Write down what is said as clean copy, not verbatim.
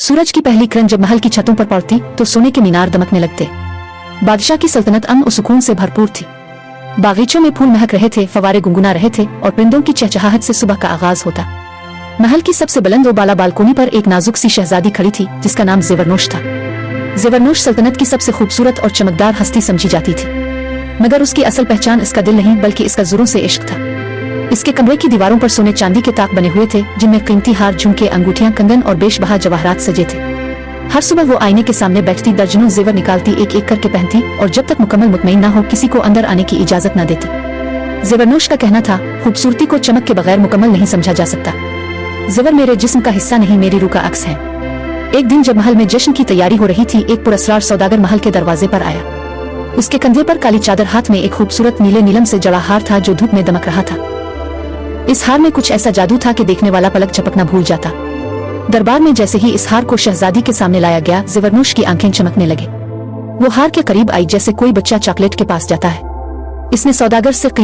सूरज की पहली किरण जब महल की छतों पर पड़ती तो सोने के मीनार दमकने लगते। बादशाह की सल्तनत अमन और सुकून से भरपूर थी। बागीचों में फूल महक रहे थे, फवारे गुनगुना रहे थे और परिंदों की चहचहाहट से सुबह का आगाज होता। महल की सबसे बुलंद और बाला बालकोनी पर एक नाजुक सी शहजादी खड़ी थी जिसका नाम ज़ेवरनोश था। ज़ेवरनोश सल्तनत की सबसे खूबसूरत और चमकदार हस्ती समझी जाती थी, मगर उसकी असल पहचान इसका दिल नहीं बल्कि इसका जुर्म से इश्क था। इसके कमरे की दीवारों पर सोने चांदी के ताक बने हुए थे जिनमें कीमती हार, झुमके, अंगूठियां, कंगन और बेशबहा जवाहरात सजे थे। हर सुबह वो आईने के सामने बैठती, दर्जनों जेवर निकालती, एक एक करके पहनती और जब तक मुकम्मल मुतमईन ना हो किसी को अंदर आने की इजाजत न देती। ज़ेवरनोश का कहना था, खूबसूरती को चमक के बगैर मुकम्मल नहीं समझा जा सकता। ज़ेवर मेरे जिस्म का हिस्सा नहीं, मेरी रूह का अक्स है। एक दिन जब महल में जश्न की तैयारी हो रही थी, एक पुरस्कार सौदागर महल के दरवाजे पर आया। उसके कंधे पर काली चादर, हाथ में एक खूबसूरत नीले नीलम से जड़ा हार था जो धूप में दमक रहा था। इस हार में कुछ ऐसा जादू था कि देखने वाला पलक झपकना भूल जाता। दरबार में जैसे ही इस हार को शहजादी के सामने लाया गया, ज़ेवरनोश की आंखें चमकने लगे। वो हार के करीब आई जैसे कोई बच्चा चॉकलेट के पास जाता है। इसने सौदागर से